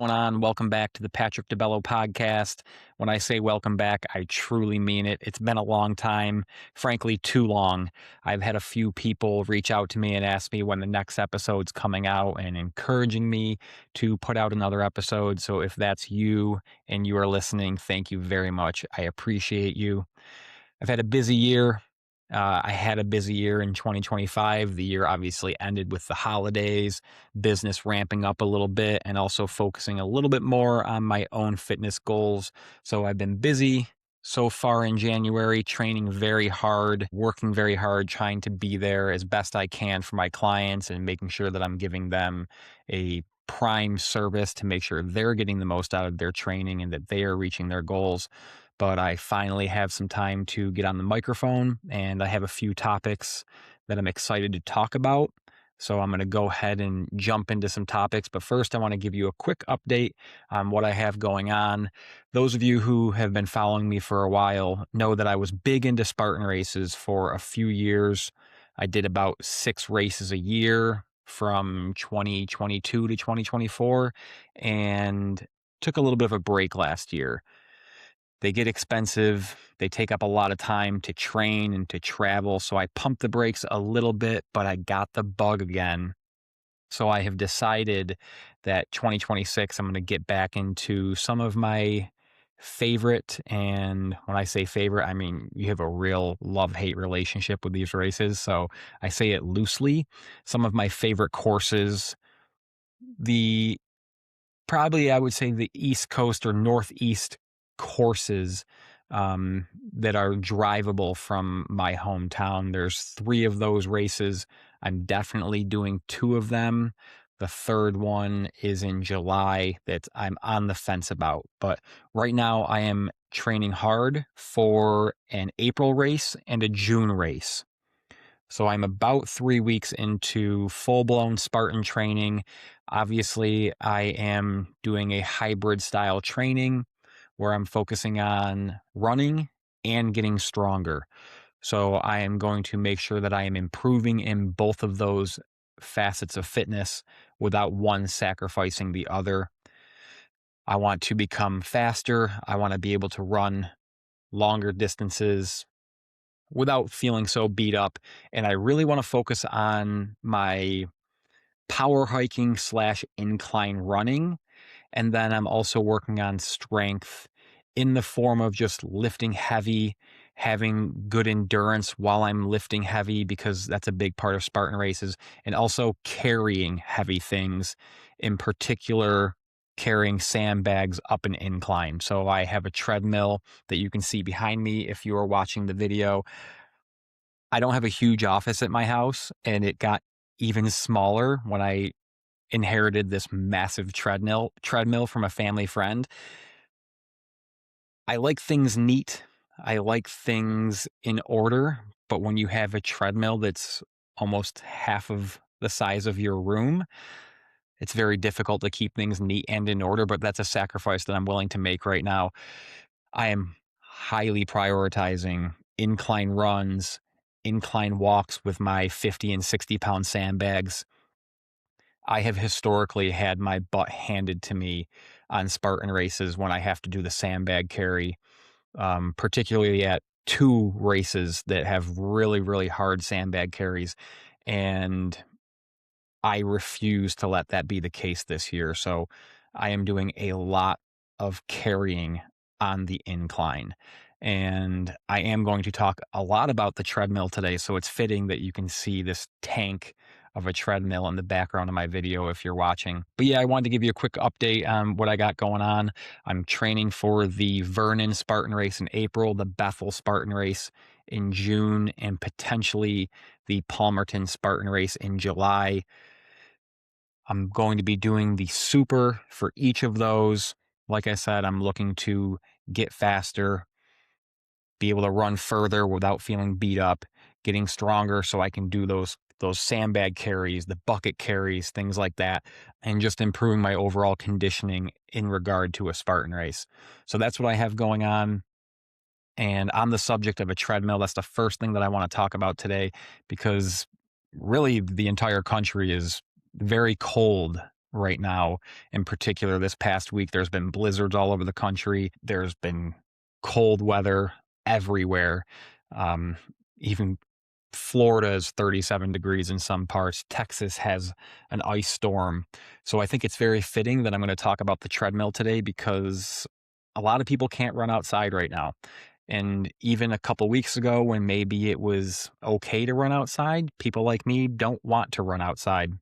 Going on? Welcome back to the Patrick DiBello podcast. When I say welcome back, I truly mean it. It's been a long time, frankly, too long. I've had a few people reach out to me and ask me when the next episode's coming out and encouraging me to put out another episode. So if that's you and you are listening, thank you very much. I appreciate you. I've had a busy year. I had a busy year in 2025. The year obviously ended with the holidays, business ramping up a little bit, and also focusing a little bit more on my own fitness goals. So I've been busy so far in January, training very hard, working very hard, trying to be there as best I can for my clients and making sure that I'm giving them a prime service to make sure they're getting the most out of their training and that they are reaching their goals. But I finally have some time to get on the microphone, and I have a few topics that I'm excited to talk about. So I'm going to go ahead and jump into some topics. But first, I want to give you a quick update on what I have going on. Those of you who have been following me for a while know that I was big into Spartan races for a few years. I did about 6 races a year from 2022 to 2024 and took a little bit of a break last year. They get expensive. They take up a lot of time to train and to travel. So I pumped the brakes a little bit, but I got the bug again. So I have decided that 2026, I'm going to get back into some of my favorite. And when I say favorite, I mean, you have a real love-hate relationship with these races. So I say it loosely. Some of my favorite courses, the probably I would say the East Coast or Northeast courses that are drivable from my hometown. There's 3 of those races. I'm definitely doing 2 of them. The third one is in July that I'm on the fence about. But right now I am training hard for an April race and a June race. So I'm about 3 weeks into full-blown Spartan training. Obviously, I am doing a hybrid style training where I'm focusing on running and getting stronger. So I am going to make sure that I am improving in both of those facets of fitness without one sacrificing the other. I want to become faster. I want to be able to run longer distances without feeling so beat up. And I really want to focus on my power hiking slash incline running. And then I'm also working on strength in the form of just lifting heavy, having good endurance while I'm lifting heavy, because that's a big part of Spartan races, and also carrying heavy things, in particular, carrying sandbags up an incline. So I have a treadmill that you can see behind me if you are watching the video. I don't have a huge office at my house, and it got even smaller when I inherited this massive treadmill from a family friend. I like things neat. I like things in order, but when you have a treadmill that's almost half of the size of your room, it's very difficult to keep things neat and in order, but that's a sacrifice that I'm willing to make right now. I am highly prioritizing incline runs, incline walks with my 50 and 60-pound sandbags. I have historically had my butt handed to me on Spartan races when I have to do the sandbag carry, particularly at 2 races that have really, really hard sandbag carries. And I refuse to let that be the case this year. So I am doing a lot of carrying on the incline. And I am going to talk a lot about the treadmill today. So it's fitting that you can see this tank of a treadmill in the background of my video if you're watching. But yeah, I wanted to give you a quick update on what I got going on. I'm training for the Vernon Spartan race in April, the Bethel Spartan race in June, and potentially the Palmerton Spartan race in July. I'm going to be doing the super for each of those. Like I said, I'm looking to get faster, be able to run further without feeling beat up, getting stronger so I can do those sandbag carries, the bucket carries, things like that, and just improving my overall conditioning in regard to a Spartan race. So that's what I have going on. And on the subject of a treadmill, that's the first thing that I want to talk about today, because really the entire country is very cold right now. In particular, this past week, there's been blizzards all over the country. There's been cold weather everywhere. Um, Even Florida is 37 degrees in some parts. Texas has an ice storm. So I think it's very fitting that I'm going to talk about the treadmill today because a lot of people can't run outside right now. And even a couple weeks ago, when maybe it was okay to run outside, people like me don't want to run outside.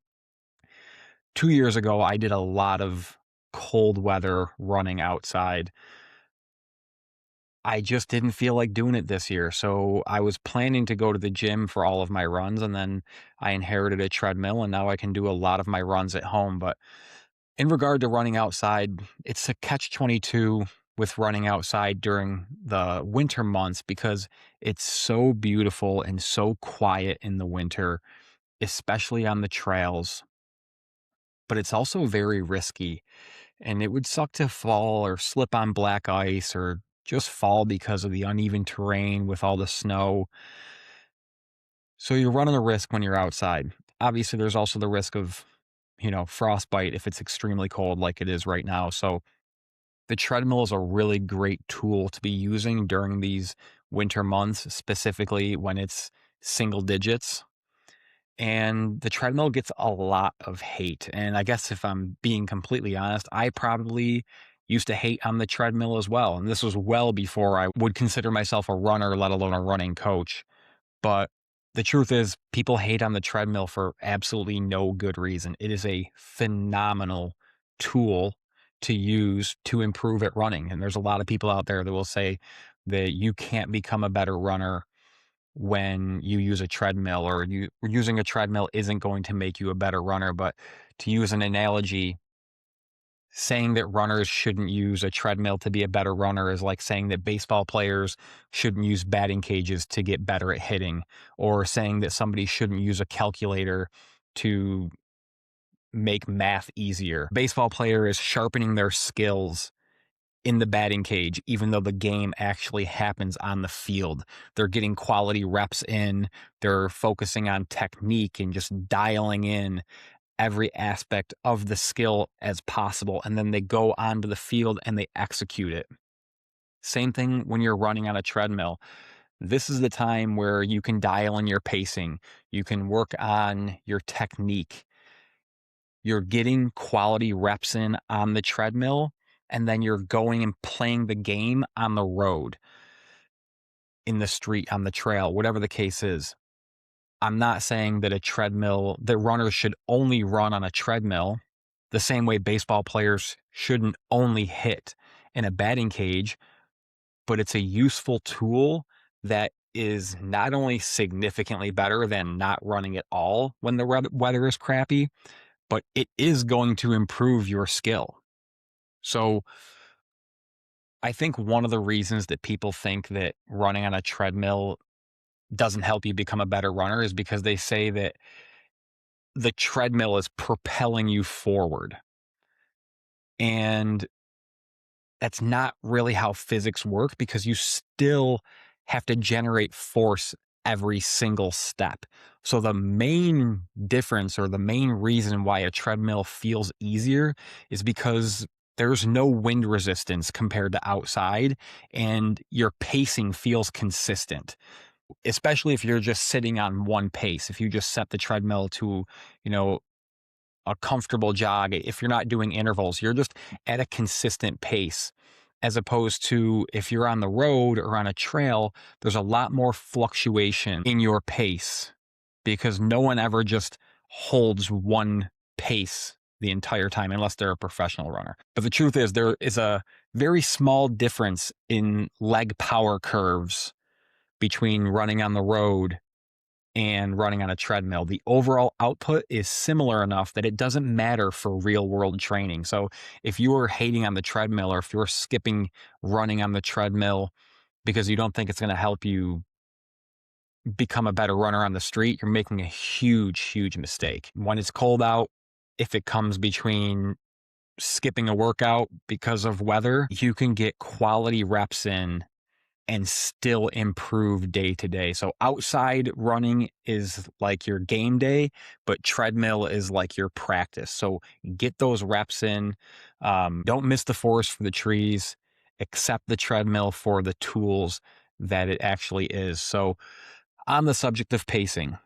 2 years ago, I did a lot of cold weather running outside. I just didn't feel like doing it this year. So I was planning to go to the gym for all of my runs, and then I inherited a treadmill, and now I can do a lot of my runs at home. But in regard to running outside, it's a catch-22 with running outside during the winter months because it's so beautiful and so quiet in the winter, especially on the trails. But it's also very risky, and it would suck to fall or slip on black ice or just fall because of the uneven terrain with all the snow. So you're running a risk when you're outside. Obviously, there's also the risk of, frostbite if it's extremely cold like it is right now. So the treadmill is a really great tool to be using during these winter months, specifically when it's single digits. And the treadmill gets a lot of hate. And I guess if I'm being completely honest, I probably used to hate on the treadmill as well. And this was well before I would consider myself a runner, let alone a running coach. But the truth is, people hate on the treadmill for absolutely no good reason. It is a phenomenal tool to use to improve at running. And there's a lot of people out there that will say that you can't become a better runner when you use a treadmill, or using a treadmill isn't going to make you a better runner. But to use an analogy, saying that runners shouldn't use a treadmill to be a better runner is like saying that baseball players shouldn't use batting cages to get better at hitting, or saying that somebody shouldn't use a calculator to make math easier. Baseball player is sharpening their skills in the batting cage, even though the game actually happens on the field. They're getting quality reps in, they're focusing on technique and just dialing in every aspect of the skill as possible. And then they go onto the field and they execute it. Same thing when you're running on a treadmill. This is the time where you can dial in your pacing. You can work on your technique. You're getting quality reps in on the treadmill, and then you're going and playing the game on the road, in the street, on the trail, whatever the case is. I'm not saying that that runners should only run on a treadmill the same way baseball players shouldn't only hit in a batting cage, but it's a useful tool that is not only significantly better than not running at all when the weather is crappy, but it is going to improve your skill. So I think one of the reasons that people think that running on a treadmill doesn't help you become a better runner is because they say that the treadmill is propelling you forward. And that's not really how physics work, because you still have to generate force every single step. So the main difference, or the main reason why a treadmill feels easier, is because there's no wind resistance compared to outside, and your pacing feels consistent, especially if you're just sitting on one pace. If you just set the treadmill to, you know, a comfortable jog, if you're not doing intervals, you're just at a consistent pace. As opposed to if you're on the road or on a trail, there's a lot more fluctuation in your pace, because no one ever just holds one pace the entire time unless they're a professional runner. But the truth is, there is a very small difference in leg power curves between running on the road and running on a treadmill. The overall output is similar enough that it doesn't matter for real world training. So if you are hating on the treadmill, or if you're skipping running on the treadmill because you don't think it's going to help you become a better runner on the street, you're making a huge, huge mistake. When it's cold out, if it comes between skipping a workout because of weather, you can get quality reps in and still improve day to day. So outside running is like your game day, but treadmill is like your practice. So get those reps in. Don't miss the forest for the trees. Accept the treadmill for the tools that it actually is. So on the subject of pacing,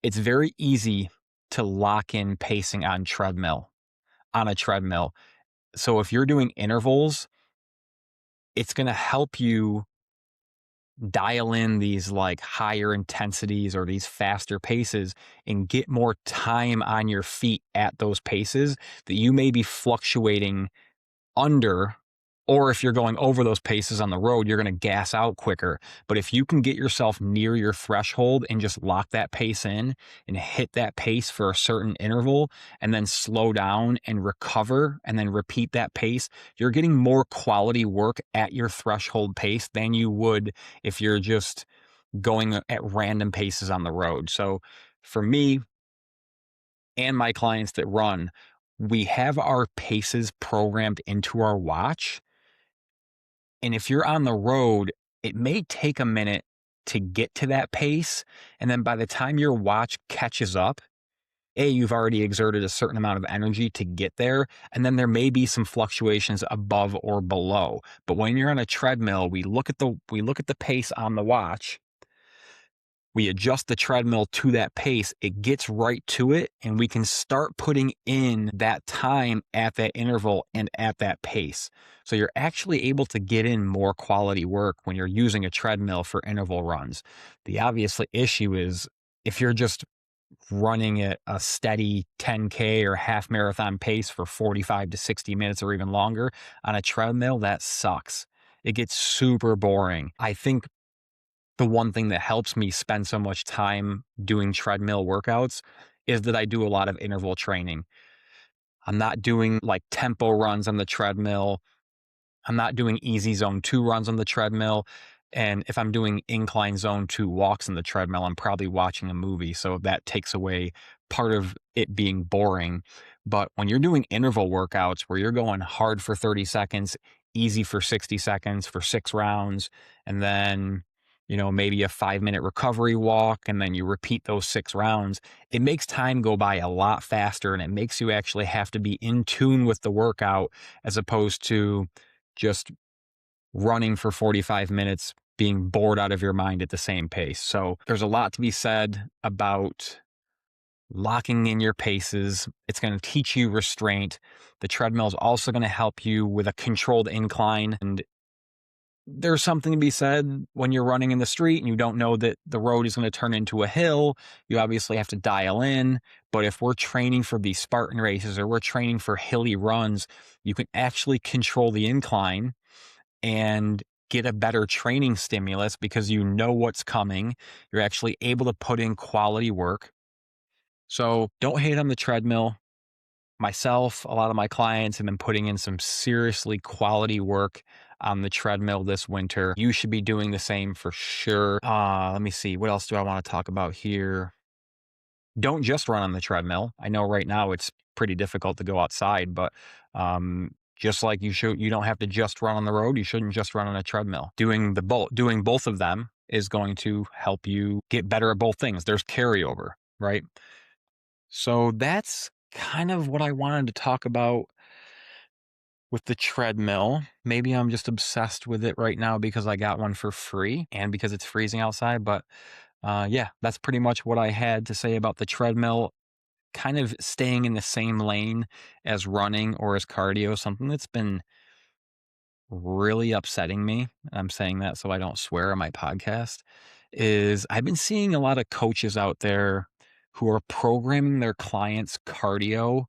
it's very easy to lock in pacing on a treadmill. So if you're doing intervals, it's going to help you dial in these like higher intensities or these faster paces and get more time on your feet at those paces that you may be fluctuating under, or if you're going over those paces on the road, you're going to gas out quicker. But if you can get yourself near your threshold and just lock that pace in and hit that pace for a certain interval and then slow down and recover and then repeat that pace, you're getting more quality work at your threshold pace than you would if you're just going at random paces on the road. So for me and my clients that run, we have our paces programmed into our watch. And if you're on the road, it may take a minute to get to that pace. And then by the time your watch catches up, you've already exerted a certain amount of energy to get there. And then there may be some fluctuations above or below. But when you're on a treadmill, we look at the pace on the watch. We adjust the treadmill to that pace, it gets right to it, and we can start putting in that time at that interval and at that pace. So you're actually able to get in more quality work when you're using a treadmill for interval runs. The obvious issue is if you're just running at a steady 10K or half marathon pace for 45 to 60 minutes or even longer on a treadmill, that sucks. It gets super boring. I think the one thing that helps me spend so much time doing treadmill workouts is that I do a lot of interval training. I'm not doing like tempo runs on the treadmill. I'm not doing easy zone 2 runs on the treadmill. And if I'm doing incline zone 2 walks on the treadmill, I'm probably watching a movie. So that takes away part of it being boring. But when you're doing interval workouts where you're going hard for 30 seconds, easy for 60 seconds for 6 rounds, and then maybe a 5-minute recovery walk, and then you repeat those 6 rounds, it makes time go by a lot faster, and it makes you actually have to be in tune with the workout as opposed to just running for 45 minutes, being bored out of your mind at the same pace. So there's a lot to be said about locking in your paces. It's going to teach you restraint. The treadmill is also going to help you with a controlled incline. And there's something to be said when you're running in the street and you don't know that the road is going to turn into a hill. You obviously have to dial in. But if we're training for these Spartan races or we're training for hilly runs, you can actually control the incline and get a better training stimulus because you know what's coming. You're actually able to put in quality work. So don't hate on the treadmill. Myself, a lot of my clients have been putting in some seriously quality work on the treadmill this winter. You should be doing the same for sure. Let me see. What else do I want to talk about here? Don't just run on the treadmill. I know right now it's pretty difficult to go outside, but just like you don't have to just run on the road. You shouldn't just run on a treadmill. Doing both of them is going to help you get better at both things. There's carryover, right? So that's kind of what I wanted to talk about with the treadmill. Maybe I'm just obsessed with it right now because I got one for free and because it's freezing outside. But yeah, that's pretty much what I had to say about the treadmill. Kind of staying in the same lane as running or as cardio, something that's been really upsetting me. I'm saying that so I don't swear on my podcast, is I've been seeing a lot of coaches out there who are programming their clients' cardio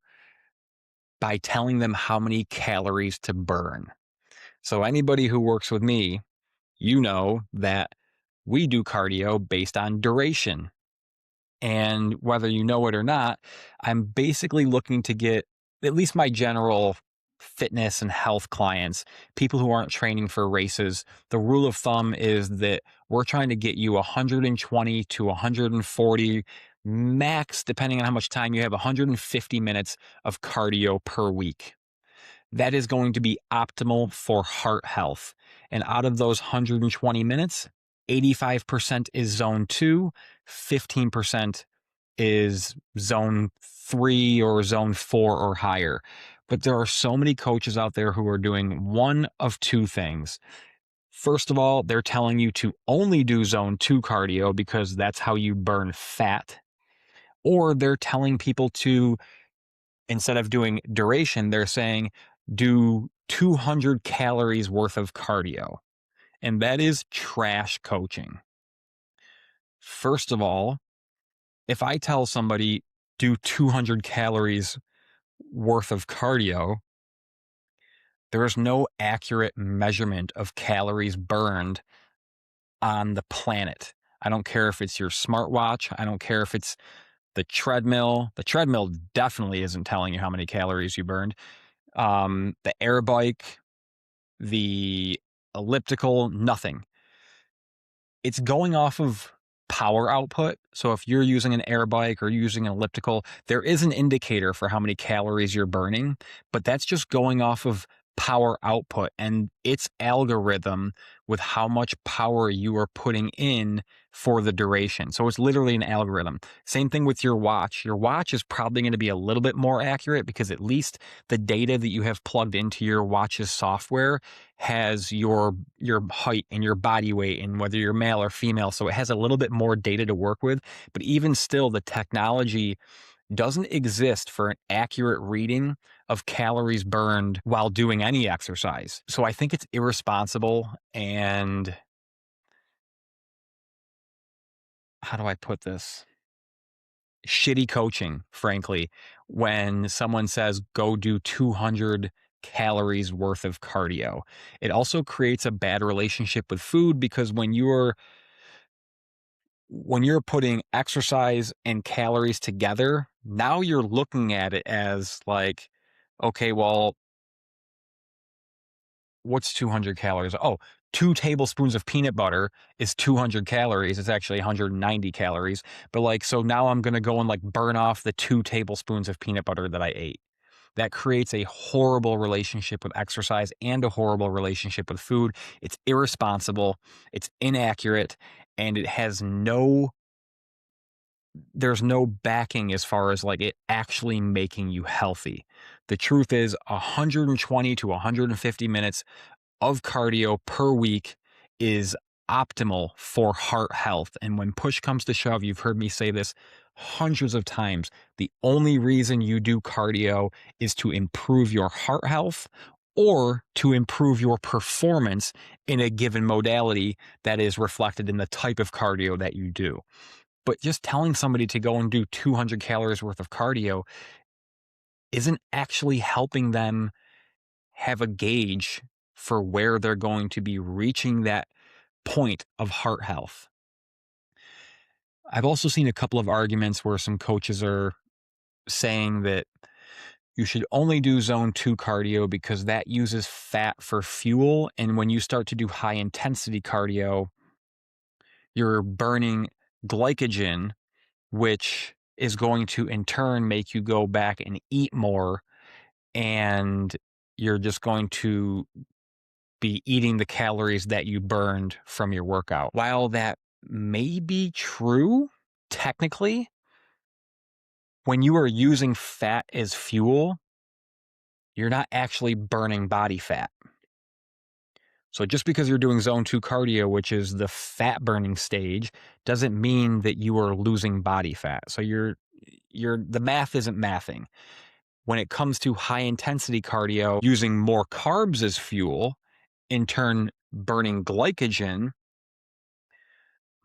by telling them how many calories to burn. So anybody who works with me, you know that we do cardio based on duration. And whether you know it or not, I'm basically looking to get at least my general fitness and health clients, people who aren't training for races. The rule of thumb is that we're trying to get you 120 to 140 max, depending on how much time you have, 150 minutes of cardio per week. that is going to be optimal for heart health. And out of those 120 minutes, 85% is zone 2, 15% is zone 3 or zone 4 or higher. But there are so many coaches out there who are doing one of two things. First of all, they're telling you to only do zone 2 cardio because that's how you burn fat. Or they're telling people to, instead of doing duration, they're saying do 200 calories worth of cardio. And that is trash coaching. First of all, if I tell somebody do 200 calories worth of cardio, there is no accurate measurement of calories burned on the planet. I don't care if it's your smartwatch. I don't care if it's the treadmill. The treadmill definitely isn't telling you how many calories you burned. The air bike, the elliptical, nothing. It's going off of power output. So if you're using an air bike or using an elliptical, there is an indicator for how many calories you're burning, but that's just going off of power output and its algorithm with how much power you are putting in for the duration. So it's literally an algorithm. Same thing with your watch. Your watch is probably going to be a little bit more accurate because at least the data that you have plugged into your watch's software has your height and your body weight and whether you're male or female. So it has a little bit more data to work with. But even still, the technology doesn't exist for an accurate reading of calories burned while doing any exercise. So I think it's irresponsible and, how do I put this? Shitty coaching, frankly, when someone says go do 200 calories worth of cardio. It also creates a bad relationship with food because when you're putting exercise and calories together, now you're looking at it as like, okay, well, what's 200 calories? Oh, 2 tablespoons of peanut butter is 200 calories. It's actually 190 calories. But like, so now I'm going to go and like burn off the 2 tablespoons of peanut butter that I ate. That creates a horrible relationship with exercise and a horrible relationship with food. It's irresponsible. It's inaccurate. And there's no backing as far as like it actually making you healthy. The truth is 120 to 150 minutes of cardio per week is optimal for heart health. And when push comes to shove, you've heard me say this hundreds of times, the only reason you do cardio is to improve your heart health or to improve your performance in a given modality that is reflected in the type of cardio that you do. But just telling somebody to go and do 200 calories worth of cardio isn't actually helping them have a gauge for where they're going to be reaching that point of heart health. I've also seen a couple of arguments where some coaches are saying that you should only do zone 2 cardio because that uses fat for fuel. And when you start to do high intensity cardio, you're burning glycogen, which is going to in turn make you go back and eat more. And you're just going to be eating the calories that you burned from your workout. While that may be true, technically, when you are using fat as fuel, you're not actually burning body fat. So just because you're doing zone 2 cardio, which is the fat burning stage, doesn't mean that you are losing body fat. So the math isn't mathing. When it comes to high intensity cardio, using more carbs as fuel, in turn burning glycogen,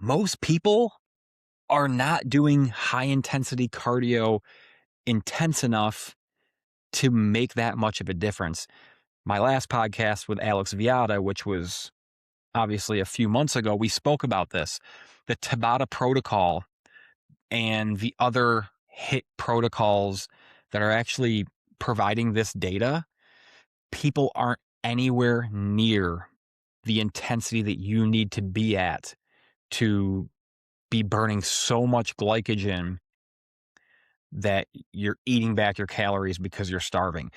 most people are not doing high intensity cardio intense enough to make that much of a difference. My last podcast with Alex Viada, which was obviously a few months ago, we spoke about this. The Tabata protocol and the other HIIT protocols that are actually providing this data, people aren't anywhere near the intensity that you need to be at to be burning so much glycogen that you're eating back your calories because you're starving.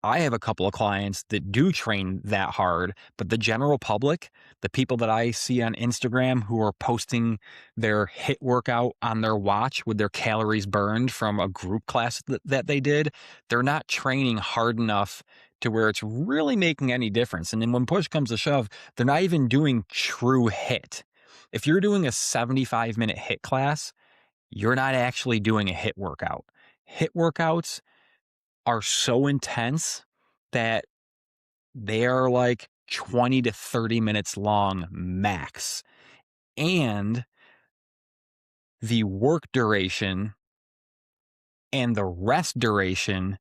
I have a couple of clients that do train that hard, but the general public, the people that I see on Instagram who are posting their HIIT workout on their watch with their calories burned from a group class that they did, they're not training hard enough to where it's really making any difference. And then when push comes to shove, they're not even doing true HIIT. If you're doing a 75-minute HIIT class, you're not actually doing a HIIT workout. HIIT workouts are so intense that they are like 20 to 30 minutes long max. And the work duration and the rest duration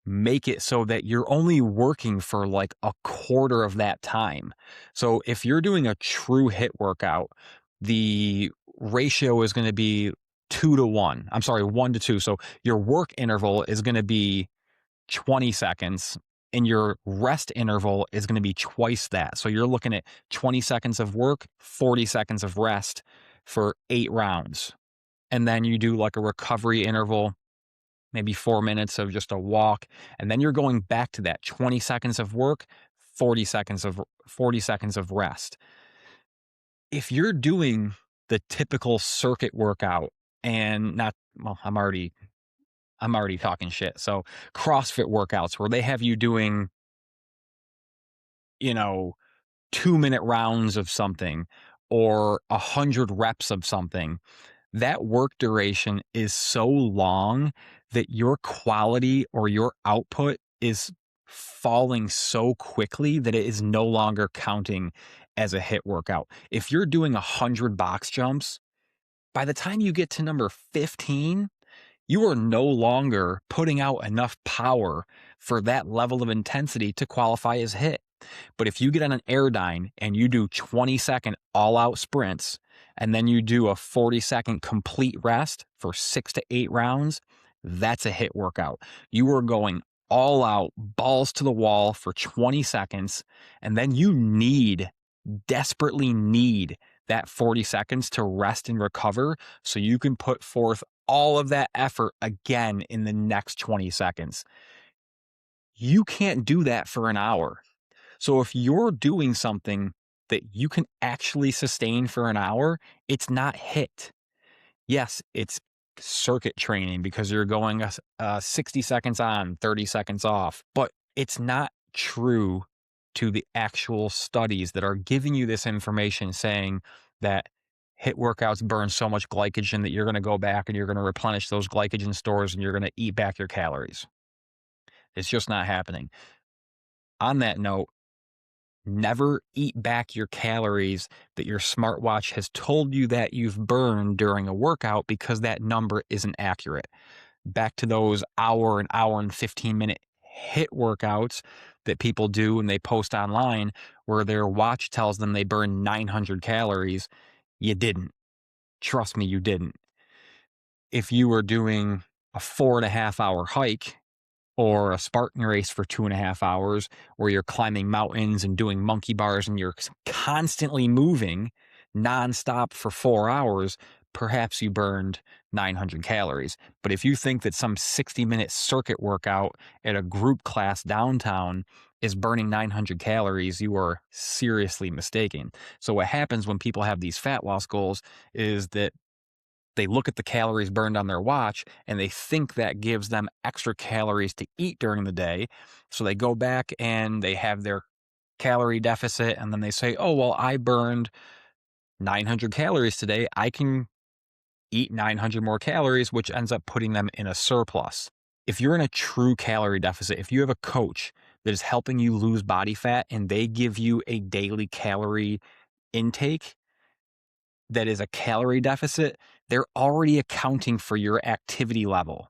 make it so that you're only working for like a quarter of that time. So if you're doing a true HIIT workout, the ratio is going to be 2 to 1. I'm sorry, 1 to 2. So your work interval is going to be 20 seconds and your rest interval is going to be twice that. So you're looking at 20 seconds of work, 40 seconds of rest for 8 rounds. And then you do like a recovery interval, maybe 4 minutes of just a walk. And then you're going back to that 20 seconds of work, 40 seconds of rest. If you're doing the typical circuit workout and not, well, I'm already talking shit. So CrossFit workouts where they have you doing, 2-minute rounds of something or 100 reps of something, that work duration is so long that your quality or your output is falling so quickly that it is no longer counting as a HIIT workout. If you're doing 100 box jumps, by the time you get to number 15, you are no longer putting out enough power for that level of intensity to qualify as HIIT. But if you get on an Airdyne and you do 20-second all-out sprints, and then you do a 40-second complete rest for 6 to 8 rounds, that's a HIIT workout. You are going all out, balls to the wall for 20 seconds, and then you desperately need that 40 seconds to rest and recover so you can put forth all of that effort again in the next 20 seconds. You can't do that for an hour. So if you're doing something that you can actually sustain for an hour, it's not HIIT. Yes, it's circuit training because you're going 60 seconds on, 30 seconds off, but it's not true to the actual studies that are giving you this information saying that HIIT workouts burn so much glycogen that you're going to go back and you're going to replenish those glycogen stores and you're going to eat back your calories. It's just not happening. On that note, never eat back your calories that your smartwatch has told you that you've burned during a workout because that number isn't accurate. Back to those an hour and 15-minute HIIT workouts that people do and they post online where their watch tells them they burn 900 calories. You didn't. Trust me, you didn't. If you were doing a 4.5-hour hike or a Spartan race for 2.5 hours, where you're climbing mountains and doing monkey bars and you're constantly moving nonstop for 4 hours, perhaps you burned 900 calories. But if you think that some 60-minute circuit workout at a group class downtown is burning 900 calories, you are seriously mistaken. So what happens when people have these fat loss goals is that they look at the calories burned on their watch and they think that gives them extra calories to eat during the day. So they go back and they have their calorie deficit and then they say, oh, well, I burned 900 calories today. I can eat 900 more calories, which ends up putting them in a surplus. If you're in a true calorie deficit, if you have a coach that is helping you lose body fat and they give you a daily calorie intake that is a calorie deficit, they're already accounting for your activity level.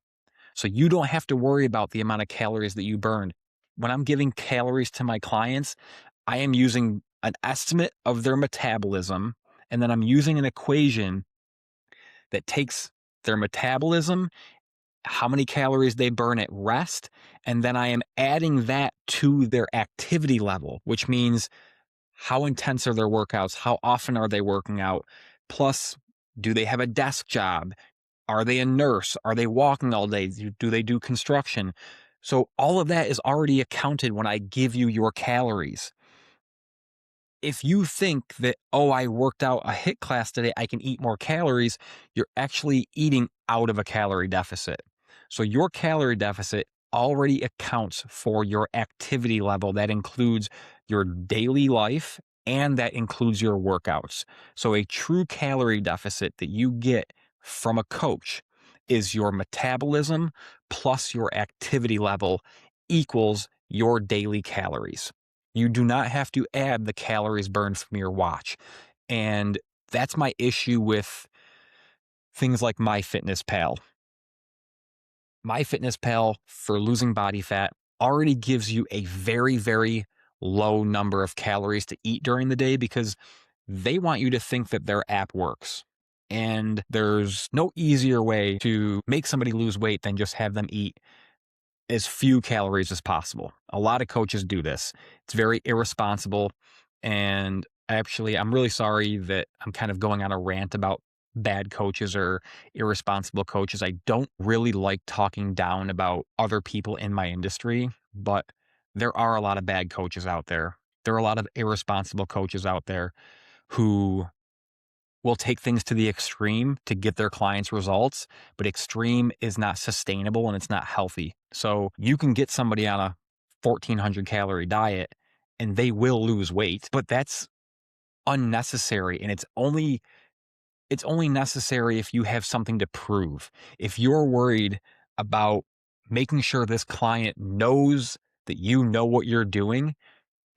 So you don't have to worry about the amount of calories that you burned. When I'm giving calories to my clients, I am using an estimate of their metabolism, and then I'm using an equation that takes their metabolism, how many calories they burn at rest, and then I am adding that to their activity level, which means how intense are their workouts? How often are they working out? Plus, do they have a desk job? Are they a nurse? Are they walking all day? Do they do construction? So all of that is already accounted when I give you your calories. If you think that, oh, I worked out a HIIT class today, I can eat more calories, you're actually eating out of a calorie deficit. So your calorie deficit already accounts for your activity level. That includes your daily life and that includes your workouts. So a true calorie deficit that you get from a coach is your metabolism plus your activity level equals your daily calories. You do not have to add the calories burned from your watch. And that's my issue with things like MyFitnessPal. MyFitnessPal for losing body fat already gives you a very, very low number of calories to eat during the day because they want you to think that their app works. And there's no easier way to make somebody lose weight than just have them eat as few calories as possible. A lot of coaches do this. It's very irresponsible. And actually, I'm really sorry that I'm kind of going on a rant about bad coaches or irresponsible coaches. I don't really like talking down about other people in my industry, but there are a lot of bad coaches out there. There are a lot of irresponsible coaches out there who will take things to the extreme to get their clients results, but extreme is not sustainable and it's not healthy. So you can get somebody on a 1,400 calorie diet and they will lose weight, but that's unnecessary. And it's only necessary if you have something to prove. If you're worried about making sure this client knows that you know what you're doing,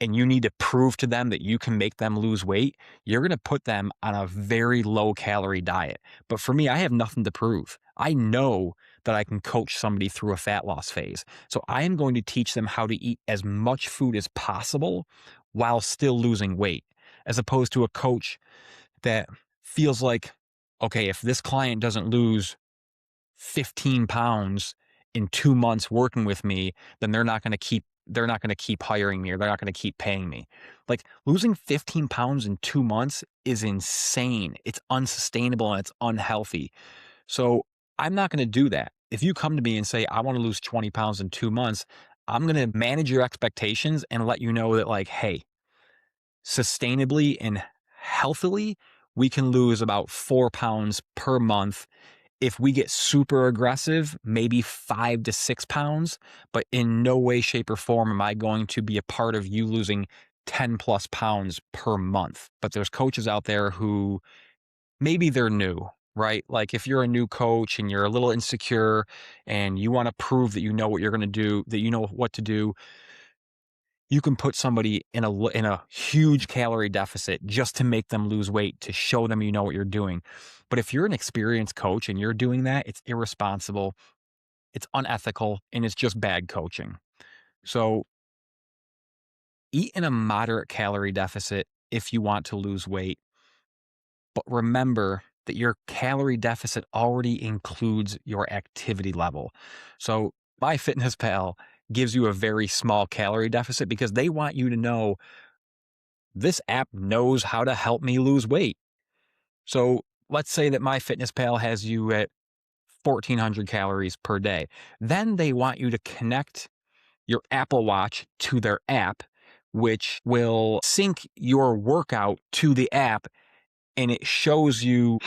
and you need to prove to them that you can make them lose weight, you're going to put them on a very low calorie diet. But for me, I have nothing to prove. I know that I can coach somebody through a fat loss phase. So I am going to teach them how to eat as much food as possible while still losing weight, as opposed to a coach that feels like, okay, if this client doesn't lose 15 pounds in 2 months working with me, then they're not going to keep hiring me or they're not going to keep paying me. Like losing 15 pounds in 2 months is insane. It's unsustainable and it's unhealthy. So I'm not going to do that. If you come to me and say, I want to lose 20 pounds in 2 months, I'm going to manage your expectations and let you know that like, hey, sustainably and healthily, we can lose about 4 pounds per month. If we get super aggressive, maybe 5 to 6 pounds, but in no way, shape, or form am I going to be a part of you losing 10 plus pounds per month. But there's coaches out there who maybe they're new, right? Like if you're a new coach and you're a little insecure and you want to prove that you know what you're going to do, that you know what to do, you can put somebody in a huge calorie deficit just to make them lose weight, to show them you know what you're doing. But if you're an experienced coach and you're doing that, it's irresponsible, it's unethical, and it's just bad coaching. So eat in a moderate calorie deficit if you want to lose weight. But remember that your calorie deficit already includes your activity level. So MyFitnessPal gives you a very small calorie deficit because they want you to know this app knows how to help me lose weight. So let's say that MyFitnessPal has you at 1,400 calories per day. Then they want you to connect your Apple Watch to their app, which will sync your workout to the app. And it shows you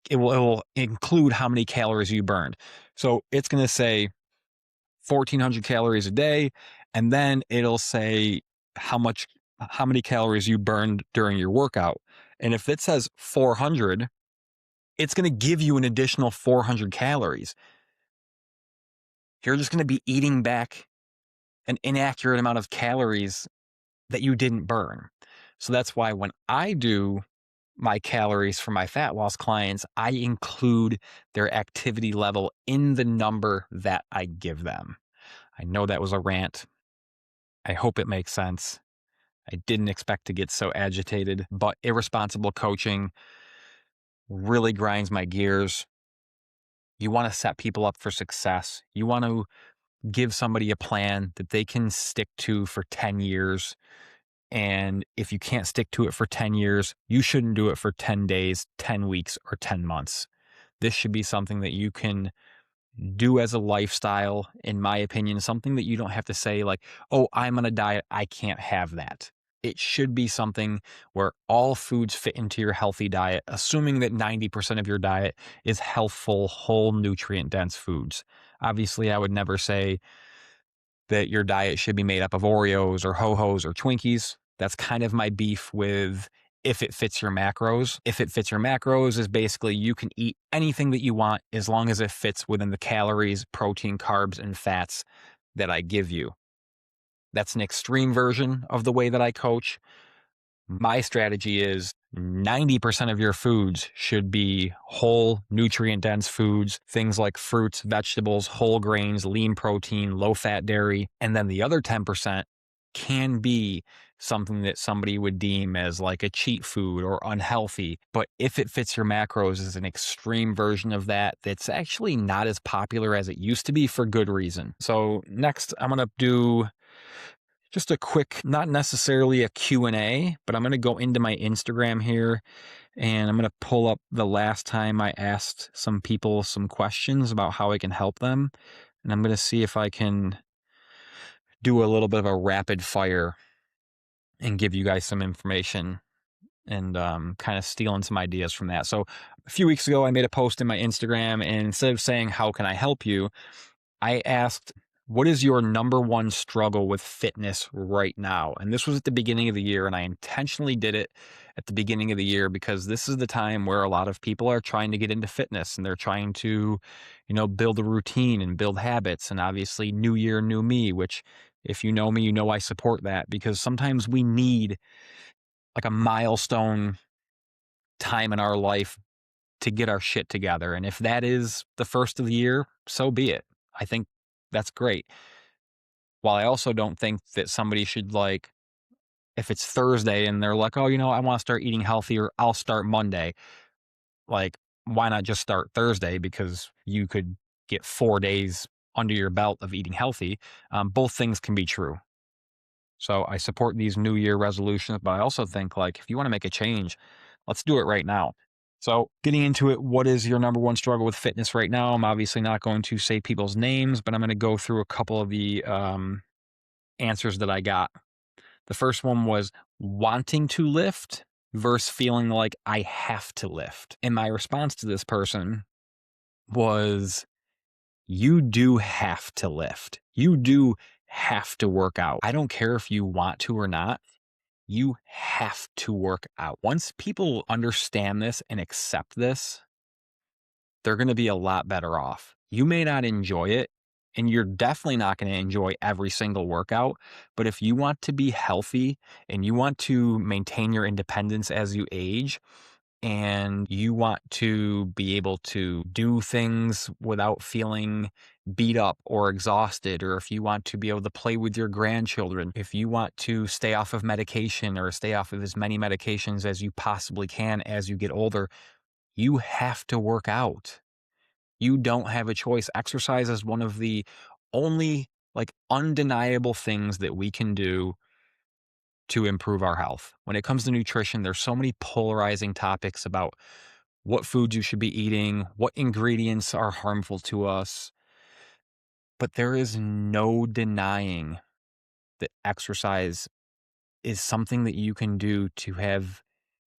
it will include how many calories you burned. So it's going to say 1,400 calories a day. And then it'll say how many calories you burned during your workout. And if it says 400, it's going to give you an additional 400 calories. You're just going to be eating back an inaccurate amount of calories that you didn't burn. So that's why when I do my calories for my fat loss clients, I include their activity level in the number that I give them. I know that was a rant. I hope it makes sense. I didn't expect to get so agitated, but irresponsible coaching really grinds my gears. You want to set people up for success. You want to give somebody a plan that they can stick to for 10 years. And if you can't stick to it for 10 years, you shouldn't do it for 10 days, 10 weeks, or 10 months. This should be something that you can do as a lifestyle, in my opinion, something that you don't have to say like, oh, I'm on a diet, I can't have that. It should be something where all foods fit into your healthy diet, assuming that 90% of your diet is healthful, whole, nutrient dense foods. Obviously, I would never say that your diet should be made up of Oreos or Ho-Hos or Twinkies. That's kind of my beef with if it fits your macros. If it fits your macros is basically you can eat anything that you want as long as it fits within the calories, protein, carbs, and fats that I give you. That's an extreme version of the way that I coach. My strategy is 90% of your foods should be whole, nutrient dense foods, things like fruits, vegetables, whole grains, lean protein, low fat dairy. And then the other 10% can be something that somebody would deem as like a cheat food or unhealthy. But if it fits your macros, is an extreme version of that that's actually not as popular as it used to be for good reason. So next, I'm going to do just a quick, not necessarily a Q&A, but I'm going to go into my Instagram here and I'm going to pull up the last time I asked some people some questions about how I can help them. And I'm going to see if I can do a little bit of a rapid fire and give you guys some information and kind of stealing some ideas from that. So a few weeks ago, I made a post in my Instagram, and instead of saying, how can I help you? I asked, what is your number one struggle with fitness right now? And this was at the beginning of the year, and I intentionally did it at the beginning of the year because this is the time where a lot of people are trying to get into fitness and they're trying to, build a routine and build habits. And obviously, new year, new me, which if you know me, you know I support that because sometimes we need like a milestone time in our life to get our shit together. And if that is the first of the year, so be it. I think that's great. While I also don't think that somebody should if it's Thursday and they're like, oh, I want to start eating healthier, I'll start Monday. Like, why not just start Thursday? Because you could get 4 days under your belt of eating healthy. Both things can be true. So I support these New Year resolutions, but I also think if you want to make a change, let's do it right now. So getting into it, what is your number one struggle with fitness right now? I'm obviously not going to say people's names, but I'm going to go through a couple of the answers that I got. The first one was wanting to lift versus feeling like I have to lift. And my response to this person was, you do have to lift. You do have to work out. I don't care if you want to or not. You have to work out. Once people understand this and accept this, they're going to be a lot better off. You may not enjoy it, and you're definitely not going to enjoy every single workout. But if you want to be healthy and you want to maintain your independence as you age, and you want to be able to do things without feeling beat up or exhausted, or if you want to be able to play with your grandchildren, if you want to stay off of medication or stay off of as many medications as you possibly can as you get older, you have to work out. You don't have a choice. Exercise is one of the only undeniable things that we can do to improve our health. When it comes to nutrition, there's so many polarizing topics about what foods you should be eating, what ingredients are harmful to us. But there is no denying that exercise is something that you can do to have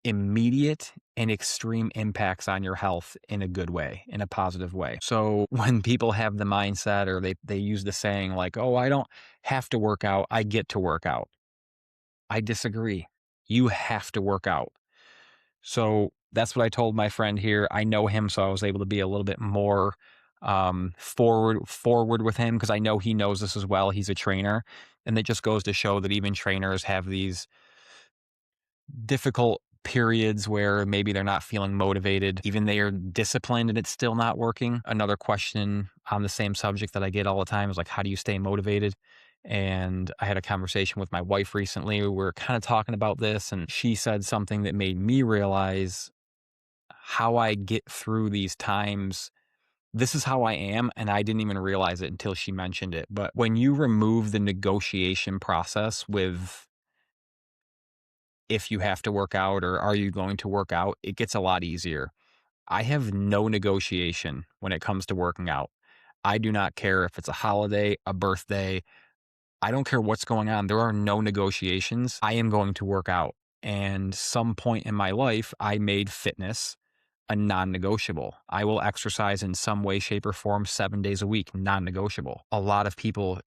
immediate and extreme impacts on your health in a good way, in a positive way. So when people have the mindset or they use the saying oh, I don't have to work out, I get to work out. I disagree. You have to work out. So that's what I told my friend here. I know him, so I was able to be a little bit more forward with him because I know he knows this as well. He's a trainer, and it just goes to show that even trainers have these difficult periods where maybe they're not feeling motivated, even they are disciplined and it's still not working. Another question on the same subject that I get all the time is how do you stay motivated? And I had a conversation with my wife recently. We were kind of talking about this, and she said something that made me realize how I get through these times. This is how I am, and I didn't even realize it until she mentioned it. But when you remove the negotiation process with if you have to work out or are you going to work out, it gets a lot easier. I have no negotiation when it comes to working out. I do not care if it's a holiday, a birthday. I don't care what's going on. There are no negotiations. I am going to work out. And some point in my life, I made fitness a non-negotiable. I will exercise in some way, shape, or form 7 days a week, non-negotiable. A lot of people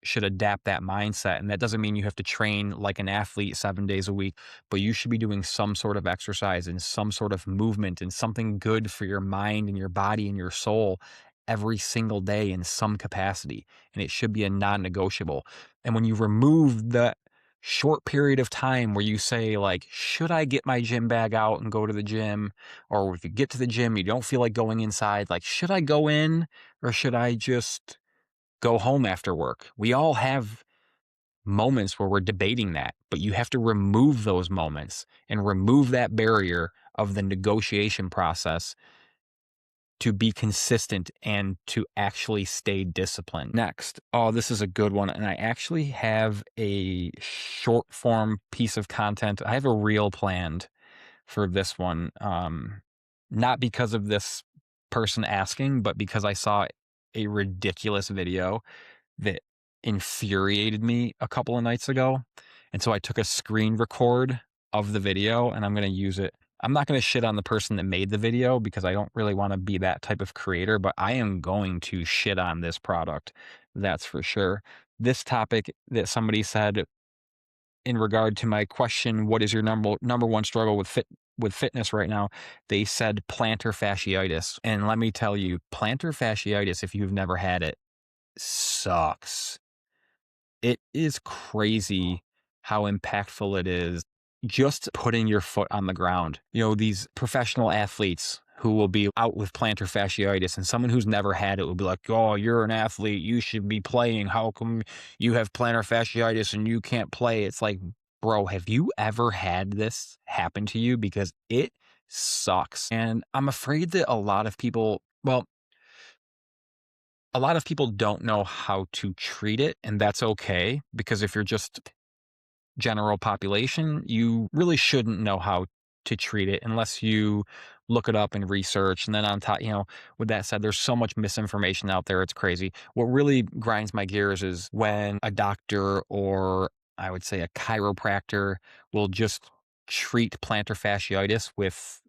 should adapt that mindset. And that doesn't mean you have to train like an athlete 7 days a week, but you should be doing some sort of exercise and some sort of movement and something good for your mind and your body and your soul every single day in some capacity. And it should be a non-negotiable. And when you remove the short period of time where you say, like, should I get my gym bag out and go to the gym? Or if you get to the gym, you don't feel like going inside, like, should I go in or should I just go home after work? We all have moments where we're debating that, but you have to remove those moments and remove that barrier of the negotiation process to be consistent and to actually stay disciplined. Next, oh, this is a good one. And I actually have a short form piece of content. I have a reel planned for this one. Not because of this person asking, but because I saw a ridiculous video that infuriated me a couple of nights ago. And so I took a screen record of the video and I'm going to use it. I'm not going to shit on the person that made the video because I don't really want to be that type of creator, but I am going to shit on this product. That's for sure. This topic that somebody said in regard to my question, what is your number one struggle with fitness right now? They said plantar fasciitis. And let me tell you, plantar fasciitis, if you've never had it, sucks. It is crazy how impactful it is just putting your foot on the ground. You know, these professional athletes who will be out with plantar fasciitis, and someone who's never had it will be like, oh, you're an athlete, you should be playing. How come you have plantar fasciitis and you can't play? It's like, bro, have you ever had this happen to you? Because it sucks. And I'm afraid that a lot of people, well, a lot of people don't know how to treat it, and that's okay, because if you're just general population, you really shouldn't know how to treat it unless you look it up and research. And then on top, you know, with that said, there's so much misinformation out there. It's crazy. What really grinds my gears is when a doctor, or I would say a chiropractor, will just treat plantar fasciitis with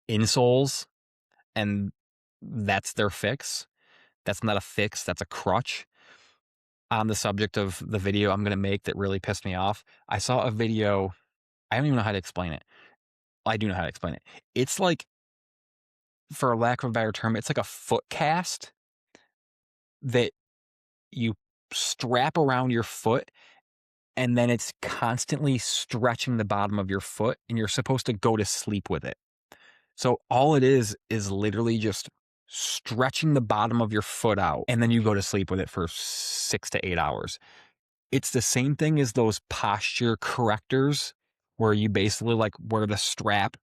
insoles, and that's their fix. That's not a fix, that's a crutch. On the subject of the video I'm going to make that really pissed me off, I saw a video. I don't even know how to explain it. I do know how to explain it. It's like, for lack of a better term, it's like a foot cast that you strap around your foot, and then it's constantly stretching the bottom of your foot, and you're supposed to go to sleep with it. So all it is literally just stretching the bottom of your foot out, and then you go to sleep with it for 6 to 8 hours. It's the same thing as those posture correctors where you basically like wear the strap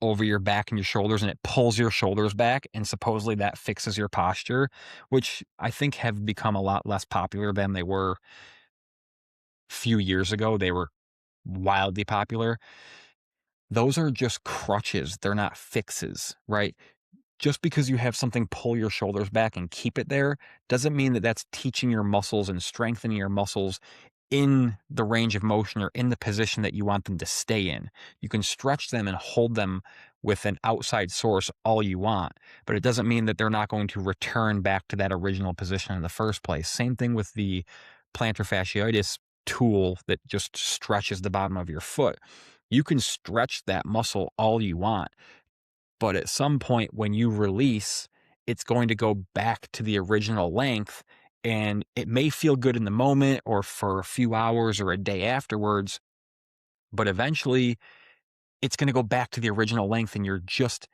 over your back and your shoulders and it pulls your shoulders back, and supposedly that fixes your posture, which I think have become a lot less popular than they were a few years ago. They were wildly popular. Those are just crutches. They're not fixes, right? Just because you have something pull your shoulders back and keep it there doesn't mean that that's teaching your muscles and strengthening your muscles in the range of motion or in the position that you want them to stay in. You can stretch them and hold them with an outside source all you want, but it doesn't mean that they're not going to return back to that original position in the first place. Same thing with the plantar fasciitis tool that just stretches the bottom of your foot. You can stretch that muscle all you want, but at some point when you release, it's going to go back to the original length, and it may feel good in the moment or for a few hours or a day afterwards, but eventually it's going to go back to the original length, and you're just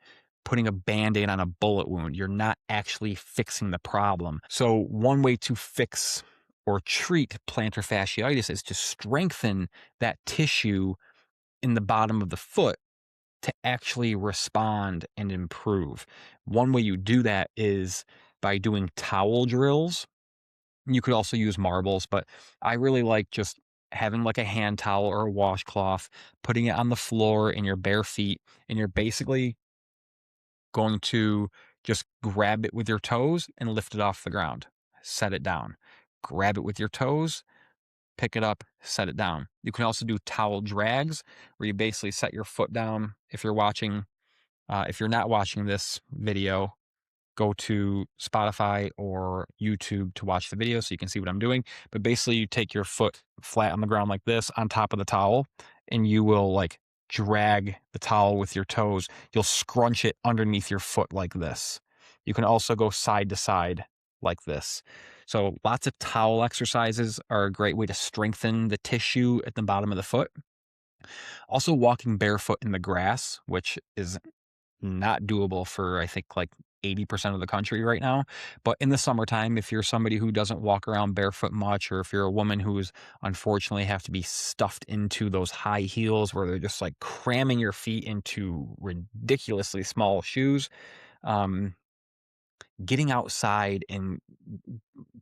putting a Band-Aid on a bullet wound. You're not actually fixing the problem. So one way to fix or treat plantar fasciitis is to strengthen that tissue in the bottom of the foot to actually respond and improve. One way you do that is by doing towel drills. You could also use marbles, but I really like just having like a hand towel or a washcloth, putting it on the floor in your bare feet, and you're basically going to Just grab it with your toes and lift it off the ground. Set it down. Grab it with your toes, pick it up, set it down. You can also do towel drags where you basically set your foot down. If you're not watching this video, go to Spotify or YouTube to watch the video so you can see what I'm doing. But basically, you take your foot flat on the ground like this on top of the towel, and you will like drag the towel with your toes. You'll scrunch it underneath your foot like this. You can also go side to side like this. So lots of towel exercises are a great way to strengthen the tissue at the bottom of the foot. Also, walking barefoot in the grass, which is not doable for, I think, like 80% of the country right now. But in the summertime, if you're somebody who doesn't walk around barefoot much, or if you're a woman who's unfortunately have to be stuffed into those high heels where they're just like cramming your feet into ridiculously small shoes, um, getting outside and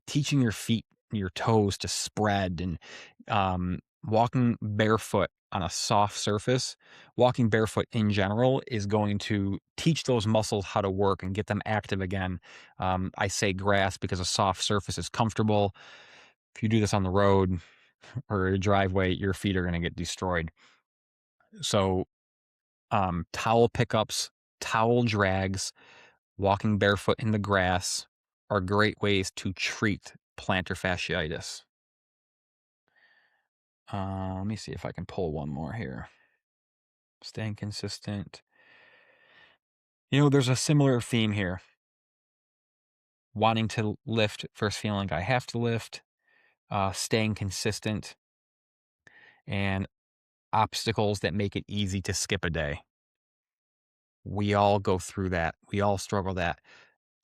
teaching your feet, your toes to spread, and walking barefoot on a soft surface, walking barefoot in general is going to teach those muscles how to work and get them active again. I say grass because a soft surface is comfortable. If you do this on the road or a driveway, your feet are going to get destroyed. So, towel pickups, towel drags, walking barefoot in the grass are great ways to treat plantar fasciitis. Let me see if I can pull one more here. Staying consistent. There's a similar theme here. Wanting to lift versus feeling like I have to lift, staying consistent, and obstacles that make it easy to skip a day. We all go through that. We all struggle that.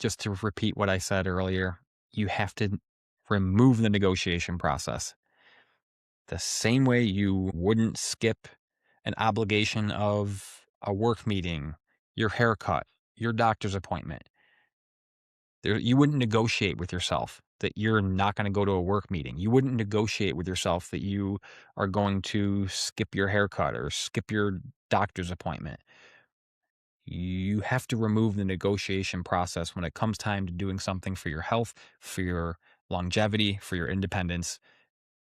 Just to repeat what I said earlier, you have to remove the negotiation process. The same way you wouldn't skip an obligation of a work meeting, your haircut, your doctor's appointment. You wouldn't negotiate with yourself that you're not going to go to a work meeting. You wouldn't negotiate with yourself that you are going to skip your haircut or skip your doctor's appointment. You have to remove the negotiation process when it comes time to doing something for your health, for your longevity, for your independence.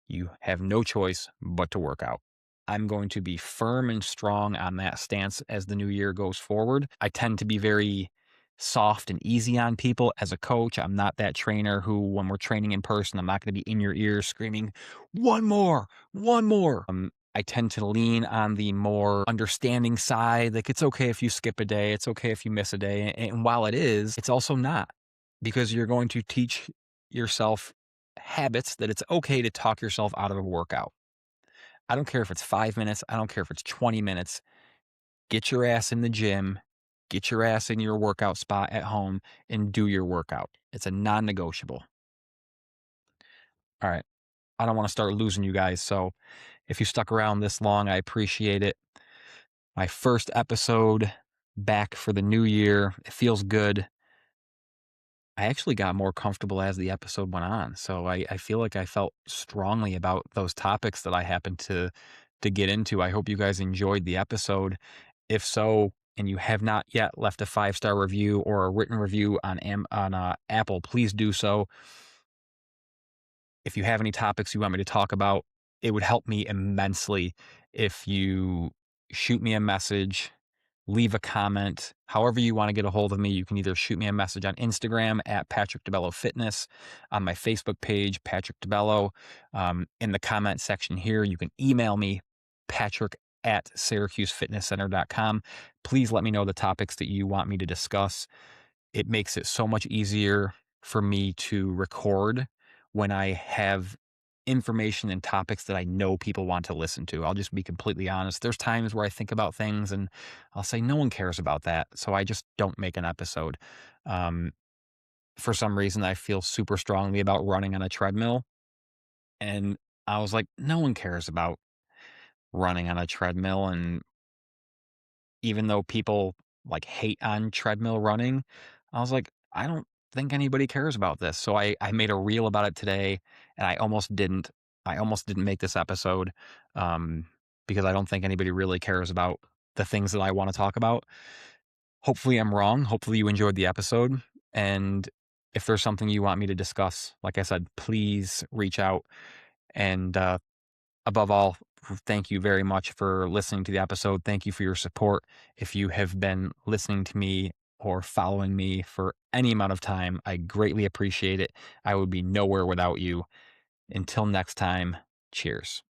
You have no choice but to work out. I'm going to be firm and strong on that stance as the new year goes forward. I tend to be very soft and easy on people as a coach. I'm not that trainer who, when we're training in person, I'm not going to be in your ear screaming, one more, one more. I tend to lean on the more understanding side. Like, it's okay if you skip a day. It's okay if you miss a day. And while it is, it's also not, because you're going to teach yourself habits that it's okay to talk yourself out of a workout. I don't care if it's 5 minutes. I don't care if it's 20 minutes. Get your ass in the gym, get your ass in your workout spot at home and do your workout. It's a non-negotiable. All right. I don't want to start losing you guys. So if you stuck around this long, I appreciate it. My first episode back for the new year. It feels good. I actually got more comfortable as the episode went on. So I feel like I felt strongly about those topics that I happened to get into. I hope you guys enjoyed the episode. If so, and you have not yet left a 5-star review or a written review on Apple, please do so. If you have any topics you want me to talk about, it would help me immensely if you shoot me a message, leave a comment. However you want to get a hold of me, you can either shoot me a message on Instagram at Patrick DiBello Fitness, on my Facebook page, Patrick DiBello. In the comment section here, you can email me, Patrick at SyracuseFitnessCenter.com. Please let me know the topics that you want me to discuss. It makes it so much easier for me to record when I have information and topics that I know people want to listen to. I'll just be completely honest. There's times where I think about things and I'll say, no one cares about that. So I just don't make an episode. For some reason, I feel super strongly about running on a treadmill. And I was like, no one cares about running on a treadmill. And even though people like hate on treadmill running, I was like, I don't think anybody cares about this. So I made a reel about it today, and I almost didn't. I almost didn't make this episode because I don't think anybody really cares about the things that I want to talk about. Hopefully, I'm wrong. Hopefully, you enjoyed the episode. And if there's something you want me to discuss, like I said, please reach out. And above all, thank you very much for listening to the episode. Thank you for your support. If you have been listening to me or following me for any amount of time, I greatly appreciate it. I would be nowhere without you. Until next time, cheers.